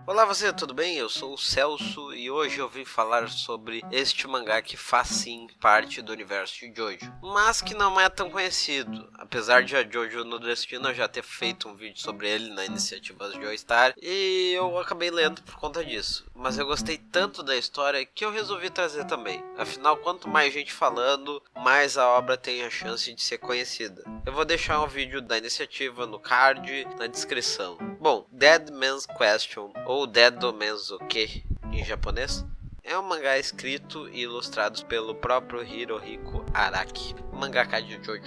Olá você, tudo bem? Eu sou o Celso e hoje eu vim falar sobre este mangá que faz sim parte do universo de Jojo, mas que não é tão conhecido, apesar de a Jojo no Destino eu já ter feito um vídeo sobre ele na iniciativa Joestar e eu acabei lendo por conta disso, mas eu gostei tanto da história que eu resolvi trazer também, afinal quanto mais gente falando, mais a obra tem a chance de ser conhecida. Eu vou deixar um vídeo da iniciativa no card, na descrição. Bom, Dead Man's Question, ou Dead Man's Oke em japonês, é um mangá escrito e ilustrado pelo próprio Hirohiko Araki, mangaka de Jojo.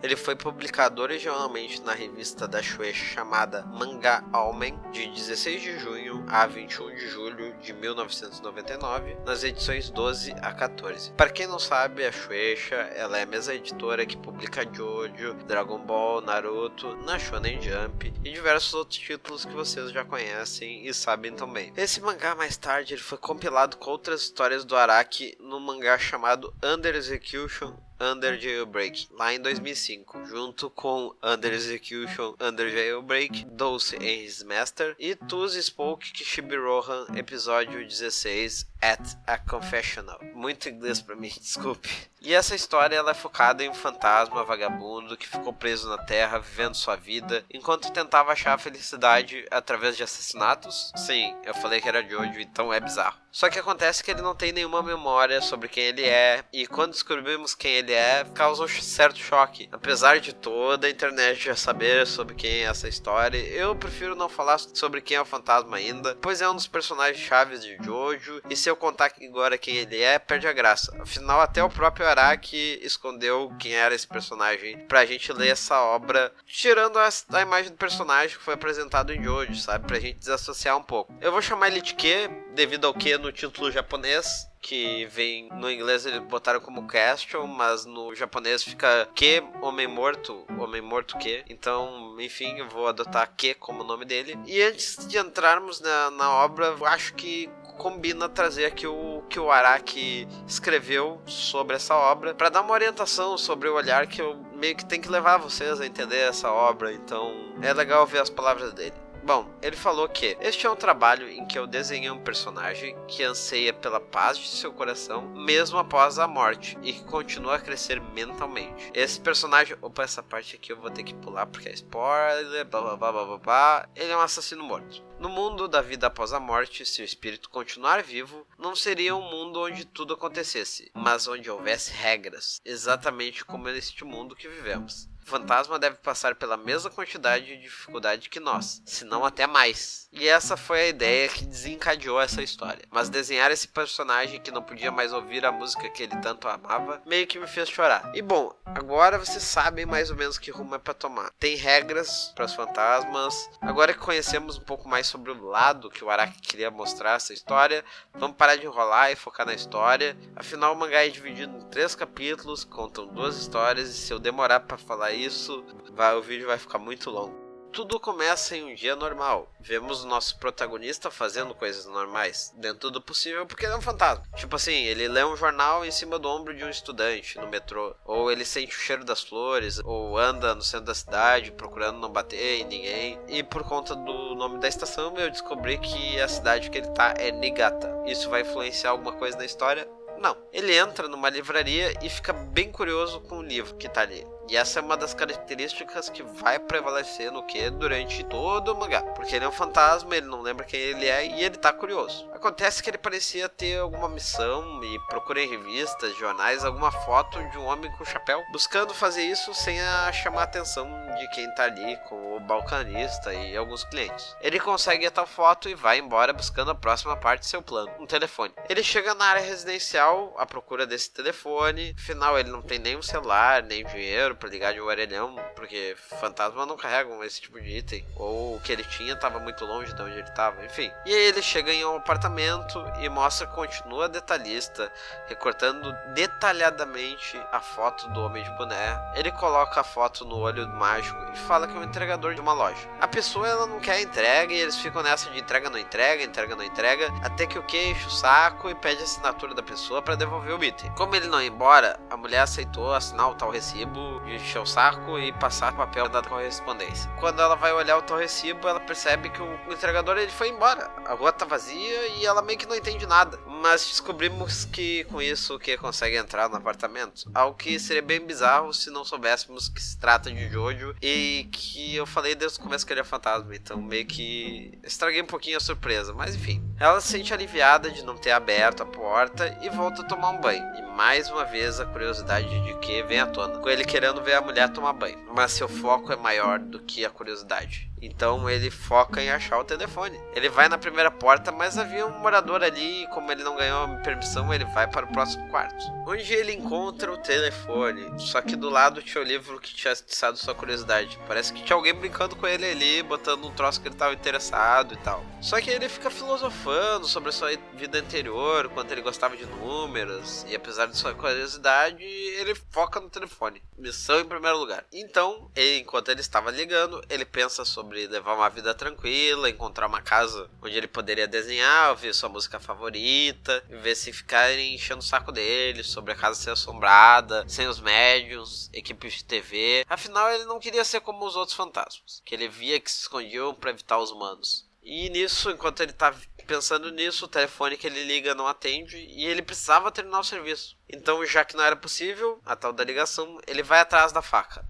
Ele foi publicado originalmente na revista da Shueisha chamada Manga Almen, de 16 de junho a 21 de julho de 1999, nas edições 12 a 14. Para quem não sabe, a Shueisha ela é a mesma editora que publica Jojo, Dragon Ball, Naruto, na Shonen Jump e diversos outros títulos que vocês já conhecem e sabem também. Esse mangá mais tarde ele foi compilado com outras histórias do Araki no mangá chamado Under Execution Under Jailbreak, lá em 2005, junto com Under Execution Under Jailbreak, Dulce and His Master e Tuz Spoke Kishibirohan, episódio 16, At a Confessional. Muito inglês pra mim, desculpe. E essa história ela é focada em um fantasma vagabundo que ficou preso na Terra, vivendo sua vida, enquanto tentava achar a felicidade através de assassinatos. Sim, eu falei que era Jojo, então é bizarro. Só que acontece que ele não tem nenhuma memória sobre quem ele é, e quando descobrimos quem ele é, causa um certo choque. Apesar de toda a internet já saber sobre quem é essa história, eu prefiro não falar sobre quem é o fantasma ainda, pois é um dos personagens chaves de Jojo, e se eu contar agora quem ele é, perde a graça. Afinal, até o próprio Araki escondeu quem era esse personagem pra gente ler essa obra, tirando a imagem do personagem que foi apresentado em Jojo, sabe? Pra gente desassociar um pouco. Eu vou chamar ele de Q, devido ao Q no título japonês, que vem no inglês eles botaram como question, mas no japonês fica Q, homem morto Q. Então, enfim, eu vou adotar Q como nome dele. E antes de entrarmos na obra, eu acho que combina trazer aqui o que o Araki escreveu sobre essa obra, para dar uma orientação sobre o olhar que eu meio que tenho que levar vocês a entender essa obra. Então, é legal ver as palavras dele. Bom, ele falou que este é um trabalho em que eu desenhei um personagem que anseia pela paz de seu coração mesmo após a morte e que continua a crescer mentalmente. Esse personagem, opa, essa parte aqui eu vou ter que pular porque é spoiler, blá blá blá blá blá blá. Ele é um assassino morto. No mundo da vida após a morte, se o espírito continuar vivo, não seria um mundo onde tudo acontecesse, mas onde houvesse regras, exatamente como neste mundo que vivemos. O fantasma deve passar pela mesma quantidade de dificuldade que nós, se não até mais. E essa foi a ideia que desencadeou essa história. Mas desenhar esse personagem que não podia mais ouvir a música que ele tanto amava, meio que me fez chorar. E bom, agora vocês sabem mais ou menos que rumo é pra tomar. Tem regras para os fantasmas. Agora que conhecemos um pouco mais sobre o lado que o Araki queria mostrar essa história, vamos parar de enrolar e focar na história. Afinal, o mangá é dividido em 3 capítulos, contam 2 histórias, e se eu demorar pra falar isso, o vídeo vai ficar muito longo. Tudo começa em um dia normal. Vemos o nosso protagonista fazendo coisas normais, dentro do possível, porque ele é um fantasma. Tipo assim, ele lê um jornal em cima do ombro de um estudante no metrô, ou ele sente o cheiro das flores, ou anda no centro da cidade procurando não bater em ninguém. E por conta do nome da estação, eu descobri que a cidade que ele tá é Niigata. Isso vai influenciar alguma coisa na história? Não. Ele entra numa livraria e fica bem curioso com o livro que tá ali. E essa é uma das características que vai prevalecer no Q durante todo o mangá. Porque ele é um fantasma, ele não lembra quem ele é e ele tá curioso. Acontece que ele parecia ter alguma missão e procura em revistas, jornais, alguma foto de um homem com chapéu, buscando fazer isso sem chamar a atenção de quem tá ali, com o balcanista e alguns clientes. Ele consegue a tal foto e vai embora buscando a próxima parte de seu plano, um telefone. Ele chega na área residencial à procura desse telefone, afinal ele não tem nenhum celular, nem dinheiro pra ligar de um orelhão, porque fantasmas não carregam esse tipo de item, ou o que ele tinha estava muito longe de onde ele estava, enfim. E aí ele chega em um apartamento e mostra que continua detalhista, recortando detalhadamente a foto do homem de boné. Ele coloca a foto no olho mágico e fala que é um entregador de uma loja. A pessoa ela não quer entrega e eles ficam nessa de entrega não entrega, até que o Q enche o saco e pede a assinatura da pessoa para devolver o item. Como ele não ia embora, a mulher aceitou assinar o tal recibo de encher o saco e passar o papel da correspondência. Quando ela vai olhar o tal recibo, ela percebe que o entregador ele foi embora. A rua tá vazia e ela meio que não entende nada. Mas descobrimos que com isso o Kie consegue entrar no apartamento. Algo que seria bem bizarro se não soubéssemos que se trata de Jojo e que eu falei desde o começo que ele é fantasma. Então meio que estraguei um pouquinho a surpresa, mas enfim. Ela se sente aliviada de não ter aberto a porta e volta a tomar um banho. E mais uma vez a curiosidade de Kie vem à tona, com ele querendo ver a mulher tomar banho. Mas seu foco é maior do que a curiosidade. Então ele foca em achar o telefone. Ele vai na primeira porta, mas havia um morador ali e como ele não ganhou a permissão, ele vai para o próximo quarto, onde ele encontra o telefone. Só que do lado tinha o livro que tinha atiçado sua curiosidade. Parece que tinha alguém brincando com ele ali, botando um troço que ele estava interessado e tal. Só que ele fica filosofando sobre a sua vida anterior, quanto ele gostava de números. E apesar de sua curiosidade, ele foca no telefone. Missão em primeiro lugar. Então, enquanto ele estava ligando, ele pensa sobre levar uma vida tranquila, encontrar uma casa onde ele poderia desenhar, ouvir sua música favorita, ver se ficarem enchendo o saco dele, sobre a casa ser assombrada, sem os médiuns, equipes de TV. Afinal, ele não queria ser como os outros fantasmas, que ele via que se escondiam para evitar os humanos. E nisso, enquanto ele tá pensando nisso, o telefone que ele liga não atende e ele precisava terminar o serviço. Então, já que não era possível a tal da ligação, ele vai atrás da faca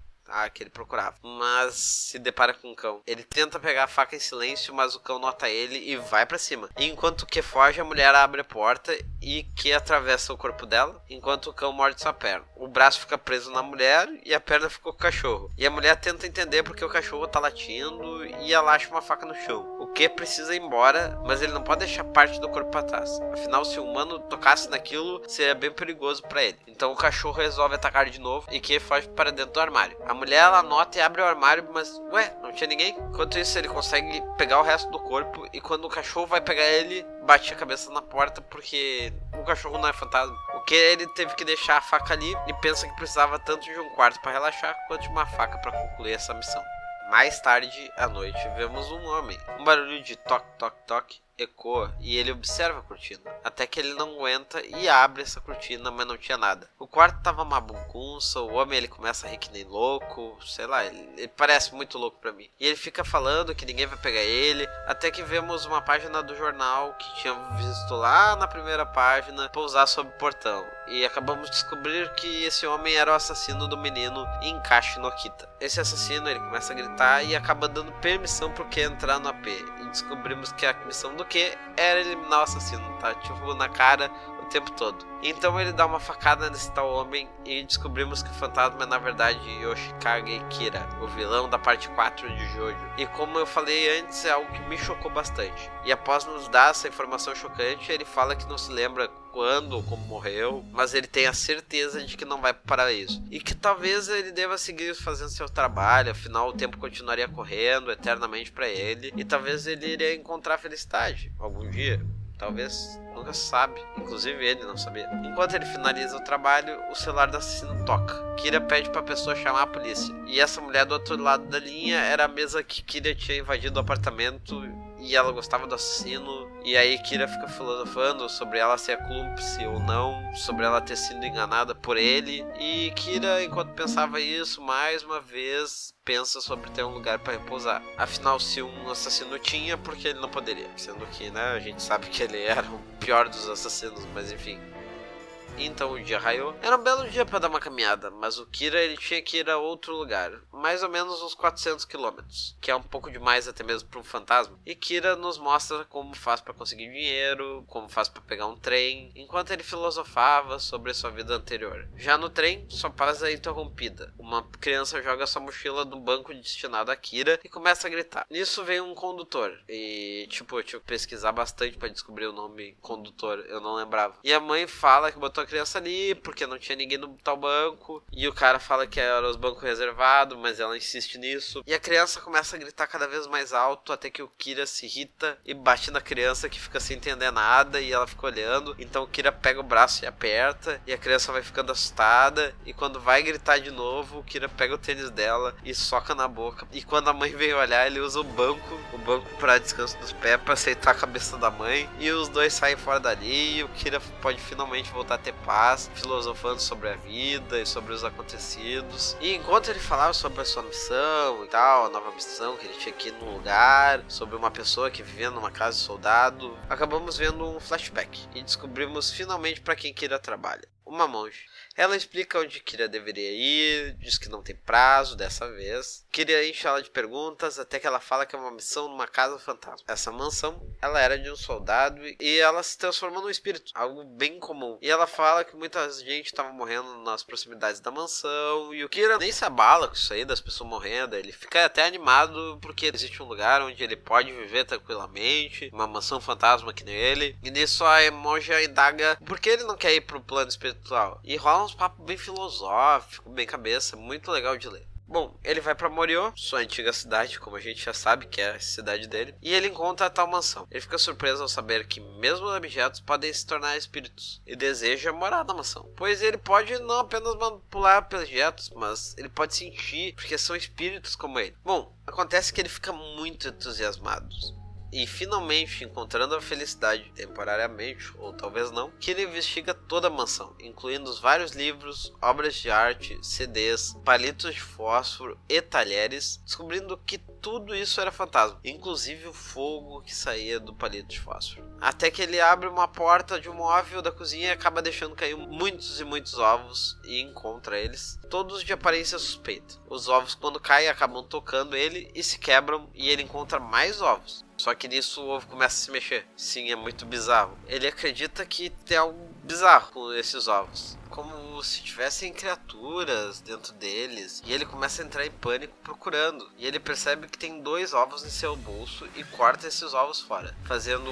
que ele procurava, mas se depara com um cão. Ele tenta pegar a faca em silêncio, mas o cão nota ele e vai pra cima. E enquanto que foge, a mulher abre a porta e que atravessa o corpo dela, enquanto o cão morde sua perna. O braço fica preso na mulher e a perna ficou com o cachorro. E a mulher tenta entender porque o cachorro tá latindo e ela acha uma faca no chão. O que precisa ir embora, mas ele não pode deixar parte do corpo pra trás. Afinal, se o humano tocasse naquilo, seria bem perigoso pra ele. Então o cachorro resolve atacar de novo e que foge para dentro do armário. A mulher ela nota e abre o armário, mas não tinha ninguém. Enquanto isso ele consegue pegar o resto do corpo e quando o cachorro vai pegar ele, bate a cabeça na porta porque o cachorro não é fantasma. O que ele teve que deixar a faca ali e pensa que precisava tanto de um quarto para relaxar quanto de uma faca para concluir essa missão. Mais tarde à noite vemos um homem. Um barulho de toque, toque, toque ecoa e ele observa a cortina, até que ele não aguenta e abre essa cortina, mas não tinha nada. O quarto tava uma bagunça, o homem ele começa a rir que nem louco, sei lá, ele parece muito louco pra mim. E ele fica falando que ninguém vai pegar ele, até que vemos uma página do jornal que tinha visto lá na primeira página pousar sobre o portão. E acabamos de descobrir que esse homem era o assassino do menino Inkashi no Kita. Esse assassino ele começa a gritar e acaba dando permissão pro Kie entrar no AP. E descobrimos que a missão do Kie era eliminar o assassino, tá? Tipo, na cara o tempo todo. Então ele dá uma facada nesse tal homem e descobrimos que o fantasma é na verdade Yoshikage Kira, o vilão da parte 4 de Jojo. E como eu falei antes, é algo que me chocou bastante. E após nos dar essa informação chocante, ele fala que não se lembra quando ou como morreu, mas ele tem a certeza de que não vai para isso. E que talvez ele deva seguir fazendo seu trabalho, afinal o tempo continuaria correndo eternamente para ele. E talvez ele iria encontrar felicidade algum dia. Talvez, nunca se sabe. Inclusive ele não sabia. Enquanto ele finaliza o trabalho, o celular do assassino toca. Kira pede pra pessoa chamar a polícia. E essa mulher do outro lado da linha era a mesma que Kira tinha invadido o apartamento e ela gostava do assassino. E aí Kira fica filosofando sobre ela ser cúmplice ou não, sobre ela ter sido enganada por ele. E Kira, enquanto pensava isso, mais uma vez pensa sobre ter um lugar para repousar. Afinal, se um assassino tinha, por que ele não poderia? Sendo que, né, a gente sabe que ele era o pior dos assassinos, mas enfim. Então o dia raiou. Era um belo dia para dar uma caminhada, mas o Kira ele tinha que ir a outro lugar, mais ou menos uns 400 quilômetros, que é um pouco demais até mesmo para um fantasma. E Kira nos mostra como faz para conseguir dinheiro, como faz para pegar um trem, enquanto ele filosofava sobre sua vida anterior. Já no trem, sua paz é interrompida. Uma criança joga sua mochila no banco destinado a Kira e começa a gritar. Nisso vem um condutor e eu tive que pesquisar bastante para descobrir o nome condutor, eu não lembrava. E a mãe fala que botou a criança ali porque não tinha ninguém no tal banco e o cara fala que era os bancos reservados, mas ela insiste nisso e a criança começa a gritar cada vez mais alto até que o Kira se irrita e bate na criança que fica sem entender nada e ela fica olhando. Então o Kira pega o braço e aperta e a criança vai ficando assustada e quando vai gritar de novo o Kira pega o tênis dela e soca na boca e quando a mãe vem olhar ele usa o banco para descanso dos pés para aceitar a cabeça da mãe e os dois saem fora dali e o Kira pode finalmente voltar a ter ter paz, filosofando sobre a vida e sobre os acontecidos. E enquanto ele falava sobre a sua missão e tal, a nova missão que ele tinha aqui num lugar, sobre uma pessoa que vivia numa casa de soldado, acabamos vendo um flashback e descobrimos finalmente para quem Kira trabalha. Uma monge. Ela explica onde Kira deveria ir, diz que não tem prazo dessa vez. Kira enche ela de perguntas até que ela fala que é uma missão numa casa fantasma. Essa mansão, ela era de um soldado e ela se transformou num espírito, algo bem comum. E ela fala que muita gente estava morrendo nas proximidades da mansão e o Kira nem se abala com isso aí das pessoas morrendo. Ele fica até animado porque existe um lugar onde ele pode viver tranquilamente, uma mansão fantasma que nem ele. E nisso a monja indaga por que ele não quer ir pro plano espiritual. E rola uns papos bem filosóficos, bem cabeça, muito legal de ler. Bom, ele vai pra Moriô, sua antiga cidade, como a gente já sabe que é a cidade dele, e ele encontra a tal mansão. Ele fica surpreso ao saber que mesmo objetos podem se tornar espíritos, e deseja morar na mansão. Pois ele pode não apenas manipular objetos, mas ele pode sentir, porque são espíritos como ele. Bom, acontece que ele fica muito entusiasmado. E finalmente, encontrando a felicidade temporariamente, ou talvez não, Kira investiga toda a mansão, incluindo os vários livros, obras de arte, CDs, palitos de fósforo e talheres, descobrindo que tudo isso era fantasma, inclusive o fogo que saía do palito de fósforo. Até que ele abre uma porta de um móvel da cozinha e acaba deixando cair muitos e muitos ovos e encontra eles, todos de aparência suspeita. Os ovos, quando caem, acabam tocando ele e se quebram, e ele encontra mais ovos. Só que nisso o ovo começa a se mexer. Sim, é muito bizarro. Ele acredita que tem algo bizarro com esses ovos, como se tivessem criaturas dentro deles. E ele começa a entrar em pânico procurando. E ele percebe que tem 2 ovos em seu bolso e corta esses ovos fora, fazendo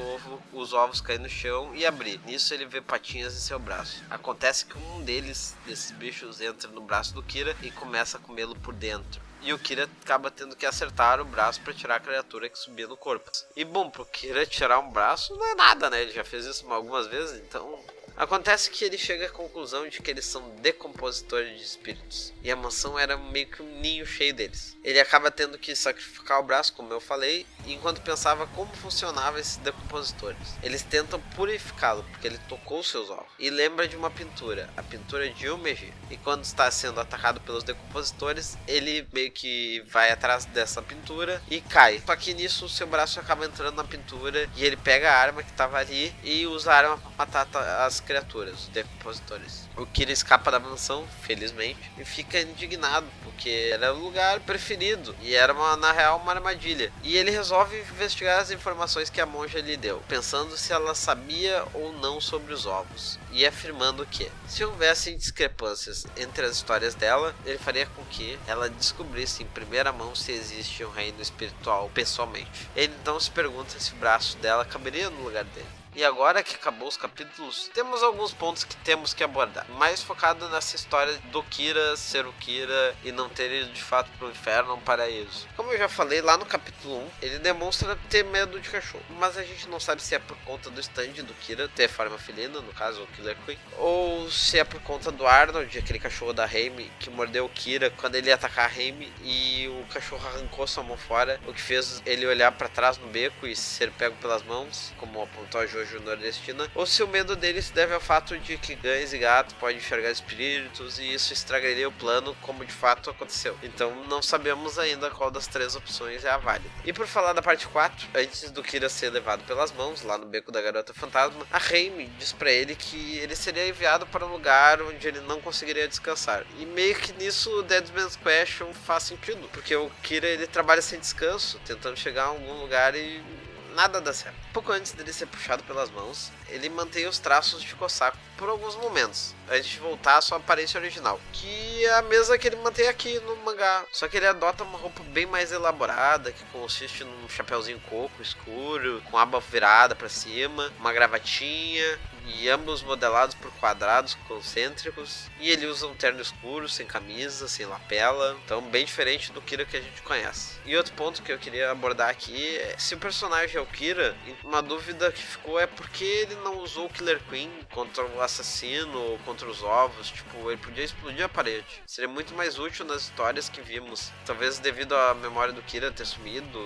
os ovos cair no chão e abrir. Nisso ele vê patinhas em seu braço. Acontece que um desses bichos, entra no braço do Kira e começa a comê-lo por dentro. E o Kira acaba tendo que acertar o braço para tirar a criatura que subia no corpo. E bom, pro Kira tirar um braço não é nada, né? Ele já fez isso algumas vezes, então... Acontece que ele chega à conclusão de que eles são decompositores de espíritos. E a mansão era meio que um ninho cheio deles. Ele acaba tendo que sacrificar o braço, como eu falei, enquanto pensava como funcionavam esses decompositores. Eles tentam purificá-lo, porque ele tocou seus ovos. E lembra de uma pintura, a pintura de Umeji. E quando está sendo atacado pelos decompositores, ele meio que vai atrás dessa pintura e cai. Só que nisso o seu braço acaba entrando na pintura e ele pega a arma que estava ali e usa a arma para matar as criaturas, os decompositores. O Kira escapa da mansão, felizmente, e fica indignado, porque era o lugar preferido e era na real uma armadilha. E ele resolve investigar as informações que a monja lhe deu, pensando se ela sabia ou não sobre os ovos, e afirmando que, se houvessem discrepâncias entre as histórias dela, ele faria com que ela descobrisse em primeira mão se existe um reino espiritual pessoalmente. Ele então se pergunta se o braço dela caberia no lugar dele. E agora que acabou os capítulos, temos alguns pontos que temos que abordar, mais focado nessa história do Kira ser o Kira e não ter ido de fato pro inferno ou um paraíso. Como eu já falei lá no capítulo 1, ele demonstra ter medo de cachorro, mas a gente não sabe se é por conta do stand do Kira ter forma felina, no caso o Killer Queen, ou se é por conta do Arnold, aquele cachorro da Haime que mordeu o Kira quando ele ia atacar a Haime e o cachorro arrancou sua mão fora, o que fez ele olhar para trás no beco e ser pego pelas mãos, como apontou a Jojo nordestina, ou se o medo dele se deve ao fato de que cães e gatos podem enxergar espíritos e isso estragaria o plano, como de fato aconteceu. Então não sabemos ainda qual das 3 opções é a válida. E por falar da parte 4, antes do Kira ser levado pelas mãos lá no beco da garota fantasma, a Haime diz pra ele que ele seria enviado para um lugar onde ele não conseguiria descansar. E meio que nisso o Dead Man's Question faz sentido, porque o Kira ele trabalha sem descanso, tentando chegar a algum lugar e nada dá certo. Pouco antes dele ser puxado pelas mãos, ele mantém os traços de Kosaku por alguns momentos, antes de voltar à sua aparência original, que é a mesma que ele mantém aqui no mangá, só que ele adota uma roupa bem mais elaborada, que consiste num chapéuzinho coco escuro, com a aba virada para cima, uma gravatinha, e ambos modelados por quadrados concêntricos, e ele usa um terno escuro, sem camisa, sem lapela, então bem diferente do Kira que a gente conhece. E outro ponto que eu queria abordar aqui é se o personagem é o Kira, uma dúvida que ficou é por que ele não usou o Killer Queen contra o assassino ou contra os ovos. Tipo, ele podia explodir a parede, seria muito mais útil nas histórias que vimos, talvez devido à memória do Kira ter sumido,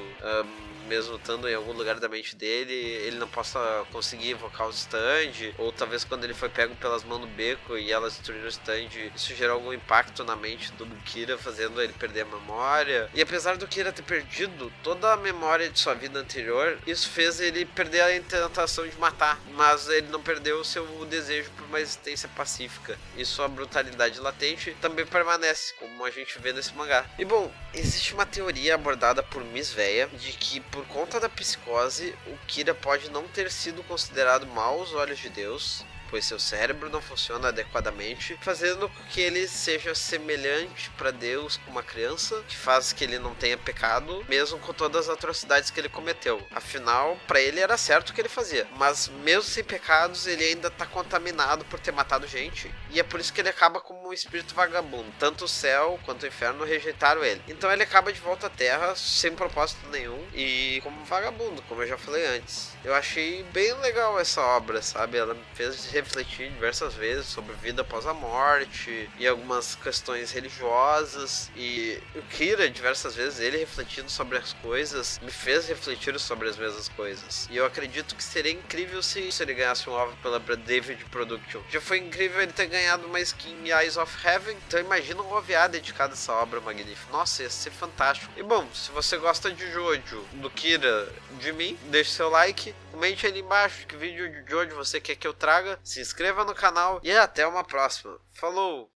mesmo estando em algum lugar da mente dele, ele não possa conseguir invocar os stand stand, ou talvez quando ele foi pego pelas mãos no beco e elas destruíram o stand, isso gerou algum impacto na mente do Kira, fazendo ele perder a memória. E apesar do Kira ter perdido toda a memória de sua vida anterior, isso fez ele perder a tentação de matar, mas ele não perdeu o seu desejo por uma existência pacífica, e sua brutalidade latente também permanece, como a gente vê nesse mangá. E bom, existe uma teoria abordada por Miss Veia de que por conta da psicose, o Kira pode não ter sido considerado mau aos olhos de Deus, pois seu cérebro não funciona adequadamente, fazendo com que ele seja semelhante para Deus como uma criança, que faz que ele não tenha pecado, mesmo com todas as atrocidades que ele cometeu. Afinal, para ele era certo o que ele fazia, mas mesmo sem pecados, ele ainda está contaminado por ter matado gente, e é por isso que ele acaba como um espírito vagabundo. Tanto o céu quanto o inferno rejeitaram ele. Então ele acaba de volta à Terra sem propósito nenhum e como vagabundo, como eu já falei antes. Eu achei bem legal essa obra, sabe? Ela me fez refletir diversas vezes sobre vida após a morte e algumas questões religiosas, e o Kira diversas vezes, ele refletindo sobre as coisas, me fez refletir sobre as mesmas coisas. E eu acredito que seria incrível se ele ganhasse um OVA pela David Production. Já foi incrível ele ter ganhado uma skin em Eyes of Heaven, então imagina um OVA dedicado a essa obra magnífica. Nossa, ia ser fantástico. E bom, se você gosta de Jojo, do Kira, de mim, deixe seu like, comente aí embaixo que vídeo de Jojo você quer que eu traga, se inscreva no canal e até uma próxima. Falou!